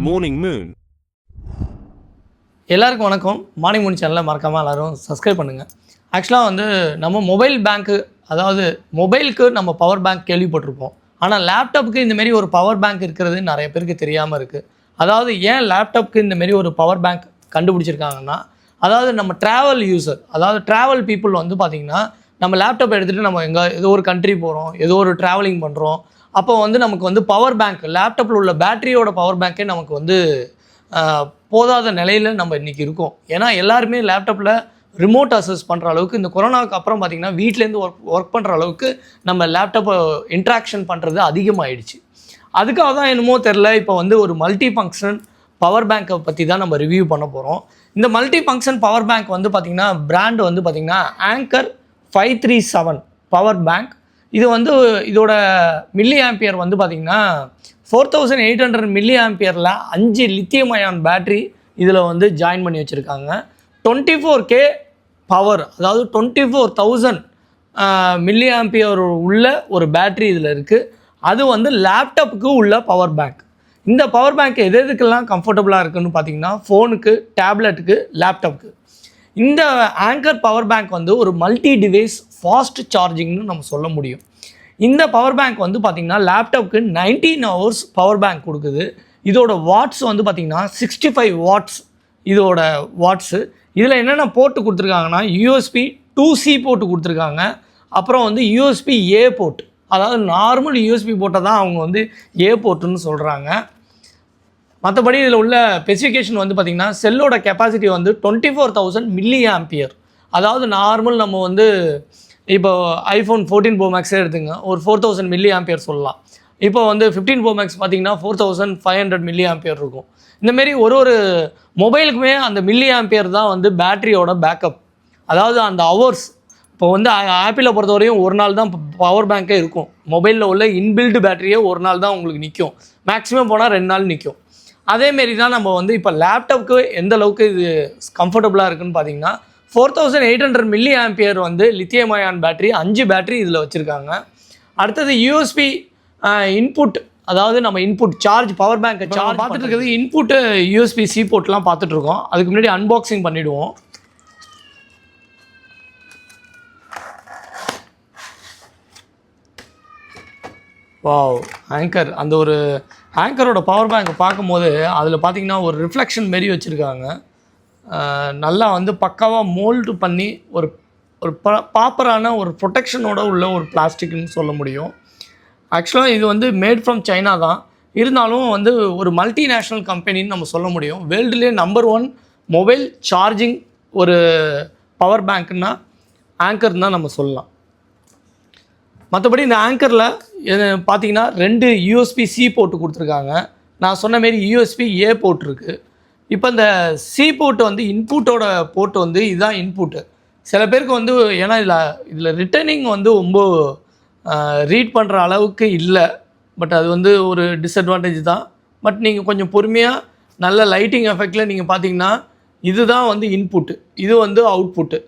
Morning Moon. எல்லாருக்கும் வணக்கம். Morning Moon சேனலை மறக்காமல் எல்லோரும் சப்ஸ்கிரைப் பண்ணுங்கள். ஆக்சுவலாக வந்து நம்ம மொபைல் பேங்க்கு, அதாவது மொபைலுக்கு நம்ம பவர் பேங்க் கேள்விப்பட்டிருப்போம். ஆனால் லேப்டாப்புக்கு இந்தமாரி ஒரு பவர் பேங்க் இருக்கிறது நிறைய பேருக்கு தெரியாமல் இருக்குது. அதாவது ஏன் லேப்டாப்புக்கு இந்தமாரி ஒரு பவர் பேங்க் கண்டுபிடிச்சிருக்காங்கன்னா, அதாவது நம்ம ட்ராவல் யூஸர், அதாவது ட்ராவல் பீப்புள் வந்து பார்த்திங்கன்னா, நம்ம லேப்டாப் எடுத்துகிட்டு நம்ம ஏதோ ஒரு கண்ட்ரி போகிறோம், ஏதோ ஒரு ட்ராவலிங் பண்ணுறோம். அப்போ வந்து நமக்கு வந்து பவர் பேங்க், லேப்டாப்பில் உள்ள பேட்டரியோட பவர் பேங்க்கே நமக்கு வந்து போதாத நிலையில் நம்ம இன்றைக்கி இருக்கோம். ஏன்னா எல்லாருமே லேப்டாப்பில் ரிமோட் அக்சஸ் பண்ணுற அளவுக்கு, இந்த கொரோனாவுக்கு அப்புறம் பார்த்திங்கன்னா வீட்டிலேருந்து ஒர்க் பண்ணுற அளவுக்கு நம்ம லேப்டாப்பை இன்ட்ராக்ஷன் பண்ணுறது அதிகமாகிடுச்சு. அதுக்காக தான் என்னமோ தெரில, இப்போ வந்து ஒரு மல்டி ஃபங்க்ஷன் பவர் பேங்க்கை பற்றி தான் நம்ம ரிவ்யூ பண்ண போகிறோம். இந்த மல்டி ஃபங்க்ஷன் பவர் பேங்க் வந்து பார்த்திங்கன்னா பிராண்டு வந்து பார்த்திங்கன்னா ஆங்கர் 537 பவர் பேங்க். இது வந்து இதோட மில்லி ஆம்பியர் வந்து பார்த்திங்கன்னா 4800 மில்லி ஆம்பியரில் 5 லித்தியம் அயான் பேட்ரி இதில் வந்து ஜாயின் பண்ணி வச்சுருக்காங்க. 24K பவர், அதாவது 24,000 மில்லி ஆம்பியர் உள்ள ஒரு பேட்ரி இதில் இருக்குது. அது வந்து லேப்டாப்புக்கு உள்ள பவர் பேங்க். இந்த பவர் பேங்க் எதுக்கெல்லாம் கம்ஃபர்டபுளாக இருக்குதுன்னு பார்த்தீங்கன்னா, ஃபோனுக்கு, டேப்லெட்டுக்கு, லேப்டாப்புக்கு. இந்த ஆங்கர் பவர் பேங்க் வந்து ஒரு மல்டி டிவைஸ் ஃபாஸ்ட் சார்ஜிங்னு நம்ம சொல்ல முடியும். இந்த பவர் பேங்க் வந்து பார்த்திங்கன்னா லேப்டாப்புக்கு 19 hours பவர் பேங்க் கொடுக்குது. இதோட வாட்ஸ் வந்து பார்த்திங்கன்னா 65 வாட்ஸ் இதோட வாட்ஸு. இதில் என்னென்ன போர்ட்டு கொடுத்துருக்காங்கன்னா, USB 2C போர்ட்டு கொடுத்துருக்காங்க. அப்புறம் வந்து USB A போர்ட், அதாவது நார்மல் USB போர்ட்டை தான் அவங்க வந்து A போர்ட்டுன்னு சொல்கிறாங்க. மற்றபடி இதில் உள்ள ஸ்பெசிஃபிகேஷன் வந்து பார்த்திங்கன்னா, செல்லோட கெப்பாசிட்டி வந்து 24,000 மில்லி ஆம்பியர். அதாவது நார்மல் நம்ம வந்து இப்போ iPhone 14 Pro Max எடுத்துங்க, ஒரு 4000 மில்லி ஆம்பியர் சொல்லலாம். இப்போ வந்து 15 Pro Max பார்த்திங்கன்னா 4500 மில்லி ஆம்பியர் இருக்கும். இந்தமாரி ஒரு மொபைலுக்குமே அந்த மில்லி ஆம்பியர் தான் வந்து பேட்டரியோட பேக்கப், அதாவது அந்த ஹவர்ஸ். இப்போ வந்து ஆப்பிளை பொறுத்தவரையும் ஒரு நாள் தான் பவர் பேங்க்கே இருக்கும். மொபைலில் உள்ள இன்பில்டு பேட்டரியே ஒரு நாள் தான் உங்களுக்கு நிற்கும். மேக்ஸிமம் போனால் 2 நாள் நிற்கும். அதேமாரி தான் நம்ம வந்து இப்போ லேப்டாப்புக்கு எந்த அளவுக்கு இது கம்ஃபர்டபுளாக இருக்குதுன்னு பார்த்தீங்கன்னா, 4800 மில்லி ஆம்பியர் வந்து லித்தியம் அயான் பேட்டரி, 5 பேட்டரி இதில் வச்சுருக்காங்க. அடுத்தது USB இன்புட், அதாவது நம்ம இன்புட் சார்ஜ், பவர் பேங்க்கை சார்ஜ் பார்த்துட்டு இருக்கிறது இன்புட்டு USB-C போர்ட்லாம் பார்த்துட்ருக்கோம். அதுக்கு முன்னாடி அன்பாக்சிங் பண்ணிவிடுவோம். வாவ், ஆங்கர், அந்த ஒரு ஆங்கரோட பவர் பேங்க் பார்க்கும்போது அதில் பார்த்திங்கன்னா ஒரு ரிஃப்ளெக்ஷன் மாரி வச்சுருக்காங்க. நல்லா வந்து பக்காவாக மோல்டு பண்ணி ஒரு ப்ராப்பரான ஒரு ப்ரொடெக்ஷனோட உள்ள ஒரு பிளாஸ்டிக்னு சொல்ல முடியும். ஆக்சுவலாக இது வந்து மேட் ஃப்ரம் சைனா தான், இருந்தாலும் வந்து ஒரு மல்டிநேஷ்னல் கம்பெனின்னு நம்ம சொல்ல முடியும். வேர்ல்டுலேயே நம்பர் 1 மொபைல் சார்ஜிங் ஒரு பவர் பேங்க்னா ஆங்கர் தான் நம்ம சொல்லலாம். மற்றபடி இந்த ஆங்கரில் பார்த்திங்கன்னா 2 USB-C போர்ட்டு கொடுத்துருக்காங்க. நான் சொன்ன மாரி USB A போர்ட் இருக்குது. இப்போ இந்த C போர்ட் வந்து இன்புட்டோட போர்ட் வந்து இதுதான் இன்புட்டு. சில பேருக்கு வந்து ஏன்னா இதில் ரிட்டர்னிங் வந்து ரொம்ப ரீட் பண்ணுற அளவுக்கு இல்லை. பட் அது வந்து ஒரு டிஸ்அட்வான்டேஜ் தான். பட் நீங்கள் கொஞ்சம் பொறுமையாக நல்ல லைட்டிங் எஃபெக்டில் நீங்கள் பார்த்தீங்கன்னா இதுதான் வந்து இன்புட்டு, இது வந்து அவுட்புட்டு.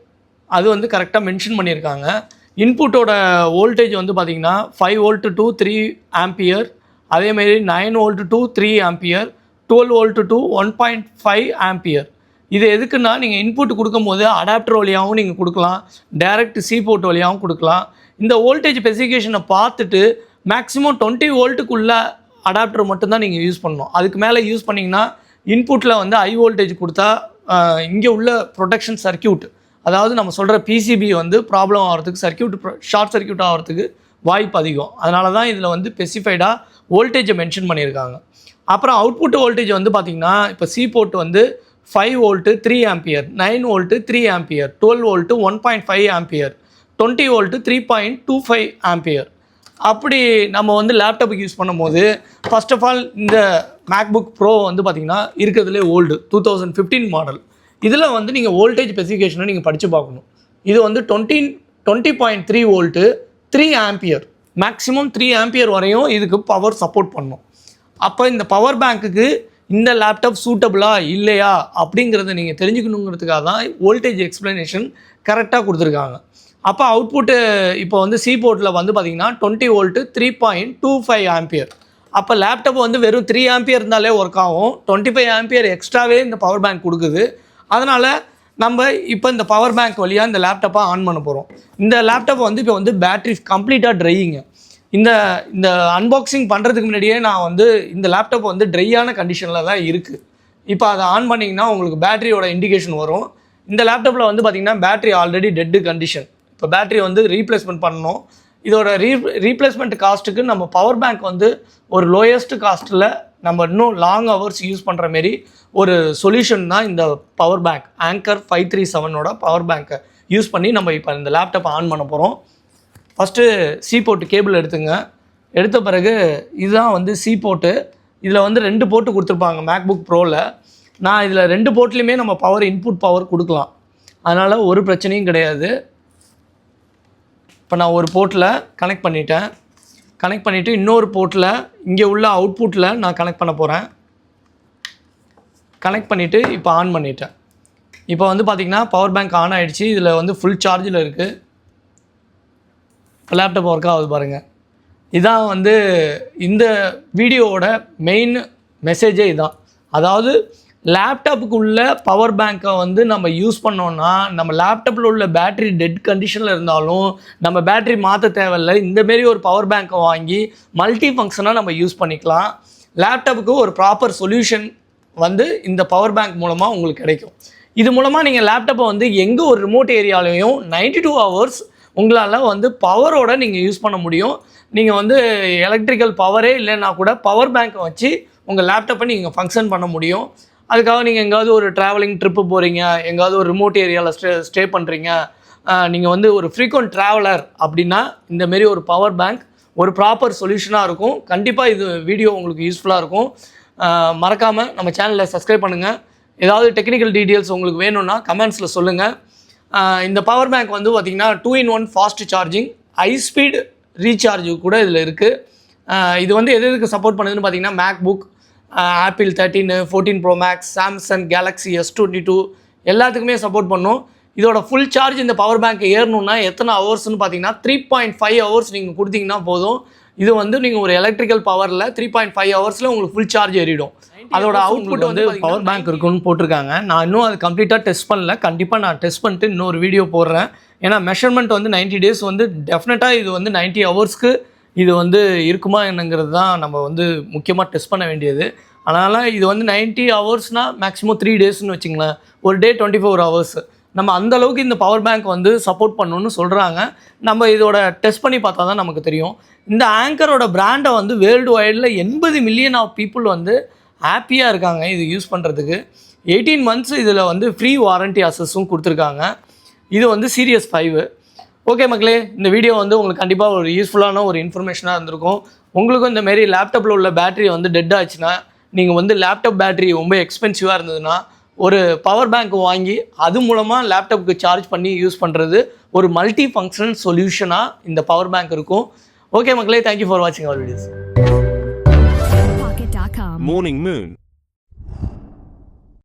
அது வந்து கரெக்டாக மென்ஷன் பண்ணியிருக்காங்க. இன்புட்டோட வோல்டேஜ் வந்து பார்த்திங்கன்னா 5 volt to 3 ஆம்பியர், அதேமாரி 9 volt to 3 ampere, 12 volt to 1.5 ampere. இது எதுக்குன்னா, நீங்கள் இன்புட் கொடுக்கும்போது அடாப்டர் வழியாகவும் நீங்கள் கொடுக்கலாம், டைரக்ட் C போர்ட் வழியாகவும் கொடுக்கலாம். இந்த வோல்டேஜ் ஸ்பெசிஃபிகேஷனை பார்த்துட்டு மேக்ஸிமம் 20 voltக்குள்ள அடாப்டர் மட்டும்தான் நீங்கள் யூஸ் பண்ணணும். அதுக்கு மேலே யூஸ் பண்ணிங்கன்னா இன்புட்டில் வந்து ஹை வோல்டேஜ் கொடுத்தா இங்கே உள்ள ப்ரொடெக்ஷன் சர்க்கியூட், அதாவது நம்ம சொல்கிற PCB வந்து ப்ராப்ளம் ஆகிறதுக்கு, ஷார்ட் சர்க்கியூட் ஆகிறதுக்கு வாய்ப்பு அதிகம். அதனால தான் இதில் வந்து ஸ்பெசிஃபைடாக வோல்டேஜை மென்ஷன் பண்ணியிருக்காங்க. அப்புறம் அவுட்புட் வோல்டேஜ் வந்து பார்த்திங்கன்னா, இப்போ C போர்ட் வந்து 5 volt 3 ampere, 9 volt 3 ampere, 12 volt 1.5 ampere, 20 volt 3.25 ampere. அப்படி நம்ம வந்து லேப்டாப்புக்கு யூஸ் பண்ணும்போது, ஃபர்ஸ்ட் ஆஃப் ஆல் இந்த மேக்புக் ப்ரோ வந்து பார்த்திங்கன்னா இருக்கிறதுலே ஓல்டு 2015 மாடல். இதில் வந்து நீங்கள் வோல்டேஜ் ஸ்பெசிஃபிகேஷனை நீங்கள் படித்து பார்க்கணும். இது வந்து 20.3 volt 3 ஆம்பியர், மேக்ஸிமம் 3 ஆம்பியர் வரையும் இதுக்கு பவர் சப்போர்ட் பண்ணும். அப்போ இந்த பவர் பேங்க்குக்கு இந்த லேப்டாப் சூட்டபுளா இல்லையா அப்படிங்கிறத நீங்கள் தெரிஞ்சுக்கணுங்கிறதுக்காக தான் வோல்டேஜ் எக்ஸ்ப்ளனேஷன் கரெக்டாக கொடுத்துருக்காங்க. அப்போ அவுட்புட்டு இப்போ வந்து C போர்ட்டில் வந்து பார்த்திங்கன்னா 20 volt 3.25 ஆம்பியர். அப்போ லேப்டாப் வந்து வெறும் 3 ஆம்பியர் இருந்தாலே ஒர்க் ஆகும். 25 ஆம்பியர் எக்ஸ்ட்ராவே இந்த பவர் பேங்க் கொடுக்குது. அதனால் நம்ம இப்போ இந்த பவர் பேங்க் வழியாக இந்த லேப்டாப்பை ஆன் பண்ண போகிறோம். இந்த லேப்டாப் வந்து இப்போ வந்து பேட்ரி கம்ப்ளீட்டாக ட்ரையிங்க. இந்த இந்த அன்பாக்சிங் பண்ணுறதுக்கு முன்னாடியே நான் வந்து இந்த லேப்டாப் வந்து ட்ரையான கண்டிஷனில் தான் இருக்குது. இப்போ அதை ஆன் பண்ணிங்கன்னா உங்களுக்கு பேட்டரியோட இண்டிகேஷன் வரும். இந்த லேப்டாப்பில் வந்து பார்த்திங்கன்னா பேட்டரி ஆல்ரெடி டெட்டு கண்டிஷன். இப்போ பேட்டரி வந்து ரீப்ளேஸ்மெண்ட் பண்ணணும். இதோட ரீப்ளேஸ்மெண்ட் காஸ்ட்டுக்கு நம்ம பவர் பேங்க் வந்து ஒரு லோயஸ்ட் காஸ்ட்டில் நம்ம இன்னும் லாங் ஹவர்ஸ் யூஸ் பண்ணுற மாரி ஒரு சொல்யூஷன் தான் இந்த பவர் பேங்க். ஆங்கர் 537ஓட பவர் பேங்க்கை யூஸ் பண்ணி நம்ம இப்போ இந்த லேப்டாப்பை ஆன் பண்ண போகிறோம். ஃபஸ்ட்டு சி போர்ட்டு கேபிள் எடுத்துங்க. எடுத்த பிறகு இதுதான் வந்து சி போர்ட்டு. இதில் வந்து 2 போர்ட்டு கொடுத்துருப்பாங்க மேக்புக் ப்ரோவில். நான் இதில் 2 போர்ட்லேயுமே நம்ம பவர் இன்புட் பவர் கொடுக்கலாம். அதனால் ஒரு பிரச்சனையும் கிடையாது. இப்போ நான் ஒரு போர்ட்டில் கனெக்ட் பண்ணிவிட்டு இன்னொரு போர்ட்டில் இங்கே உள்ள அவுட்புட்டில் நான் கனெக்ட் பண்ண போகிறேன். கனெக்ட் பண்ணிவிட்டு இப்போ ஆன் பண்ணிட்டேன். இப்போ வந்து பார்த்திங்கன்னா பவர் பேங்க் ஆன் ஆகிடுச்சு. இதில் வந்து ஃபுல் சார்ஜில் இருக்குது. இப்போ லேப்டாப் ஒர்க் ஆகுது பாருங்கள். இதான் வந்து இந்த வீடியோவோட மெயின் மெசேஜே இதுதான். அதாவது லேப்டாப்புக்கு உள்ள பவர் பேங்க்கை வந்து நம்ம யூஸ் பண்ணோன்னா நம்ம லேப்டாப்பில் உள்ள பேட்ரி டெட் கண்டிஷனில் இருந்தாலும் நம்ம பேட்ரி மாற்ற தேவையில்லை. இந்தமாரி ஒரு பவர் பேங்க்கை வாங்கி மல்டி ஃபங்க்ஷனாக நம்ம யூஸ் பண்ணிக்கலாம். லேப்டாப்புக்கு ஒரு ப்ராப்பர் சொல்யூஷன் வந்து இந்த பவர் பேங்க் மூலமாக உங்களுக்கு கிடைக்கும். இது மூலமாக நீங்கள் லேப்டாப்பை வந்து எங்கே ஒரு ரிமோட் ஏரியாலையும் 92 ஹவர்ஸ் உங்களால் வந்து பவரோடு நீங்கள் யூஸ் பண்ண முடியும். நீங்கள் வந்து எலக்ட்ரிக்கல் பவரே இல்லைன்னா கூட பவர் பேங்க்கை வச்சு உங்கள் லேப்டாப்பை நீங்கள் ஃபங்க்ஷன் பண்ண முடியும். அதுக்காக நீங்கள் எங்கேயாவது ஒரு ட்ராவலிங் ட்ரிப்பு போகிறீங்க, எங்கேயாவது ஒரு ரிமோட் ஏரியாவில் ஸ்டே பண்ணுறீங்க, நீங்கள் வந்து ஒரு ஃப்ரீக்வெண்ட் ட்ராவலர் அப்படின்னா இந்தமாரி ஒரு பவர் பேங்க் ஒரு ப்ராப்பர் சொல்யூஷனாக இருக்கும். கண்டிப்பாக இது வீடியோ உங்களுக்கு யூஸ்ஃபுல்லாக இருக்கும். மறக்காமல் நம்ம சேனலில் சப்ஸ்கிரைப் பண்ணுங்கள். ஏதாவது டெக்னிக்கல் டீட்டெயில்ஸ் உங்களுக்கு வேணும்னா கமெண்ட்ஸில் சொல்லுங்கள். இந்த பவர் பேங்க் வந்து பார்த்திங்கன்னா 2-in-1 fast charging, high speed recharge கூட இதில் இருக்குது. இது வந்து எதுக்கு சப்போர்ட் பண்ணுதுன்னு பார்த்திங்கன்னா MacBook, Apple 13, 14 pro max, Samsung Galaxy S22 எல்லாத்துக்குமே சப்போர்ட் பண்ணும். இதோட ஃபுல் சார்ஜ் இந்த பவர் பேங்க் ஏறணுன்னா எத்தனை ஹவர்ஸ்னு பார்த்தீங்கன்னா 3.5 ஹவர்ஸ் நீங்கள் கொடுத்தீங்கன்னா போதும். இது வந்து நீங்கள் ஒரு எலக்ட்ரிக்கல் பவரில் 3.5 ஹவர்ஸில் உங்களுக்கு ஃபுல் சார்ஜ் ஏறிடும். அதோட அவுட்புட் வந்து பவர் பேங்க் இருக்குன்னு போட்டிருக்காங்க. நான் இன்னும் அது கம்ப்ளீட்டாக டெஸ்ட் பண்ணல. கண்டிப்பாக நான் டெஸ்ட் பண்ணிட்டு இன்னொரு வீடியோ போடுறேன். ஏன்னா மெஷர்மெண்ட் வந்து 90 டேஸ் வந்து டெஃபினட்டாக இது வந்து 90 ஹவர்ஸ்க்கு இது வந்து இருக்குமா என்னங்கிறது தான் நம்ம வந்து முக்கியமாக டெஸ்ட் பண்ண வேண்டியது. அதனால் இது வந்து 90 ஹவர்ஸ்னால் மேக்ஸிமம் 3 டேஸ்ன்னு வச்சுங்களேன். ஒரு டே 24 ஹவர்ஸ். நம்ம அந்தளவுக்கு இந்த பவர் பேங்க் வந்து சப்போர்ட் பண்ணணுன்னு சொல்கிறாங்க. நம்ம இதோட டெஸ்ட் பண்ணி பார்த்தா தான் நமக்கு தெரியும். இந்த ஆங்கரோட பிராண்டை வந்து வேர்ல்டு வைடில் 80 மில்லியன் ஆஃப் பீப்புள் வந்து ஹாப்பியாக இருக்காங்க இது யூஸ் பண்ணுறதுக்கு. 18 months இதில் வந்து ஃப்ரீ வாரண்ட்டி அசஸும் கொடுத்துருக்காங்க. இது வந்து சீரியஸ் 5. ஓகே மக்களே, இந்த வீடியோ வந்து உங்களுக்கு கண்டிப்பாக ஒரு யூஸ்ஃபுல்லான ஒரு இன்ஃபர்மேஷனாக இருந்திருக்கும். உங்களுக்கும் இந்தமாரி லேப்டாப்பில் உள்ள பேட்டரி வந்து டெட் ஆச்சுன்னா, நீங்கள் வந்து லேப்டாப் பேட்டரி ரொம்ப எக்ஸ்பென்சிவாக இருந்ததுன்னா ஒரு பவர் பேங்க் வாங்கி அது மூலமாக லேப்டாப்புக்கு சார்ஜ் பண்ணி யூஸ் பண்ணுறது ஒரு மல்டி ஃபங்க்ஷனல் சொல்யூஷனாக இந்த பவர் பேங்க் இருக்கும். ஓகே மக்களே, தேங்க்யூ ஃபார் வாட்சிங் அவர் வீடியோஸ். Morning Moon.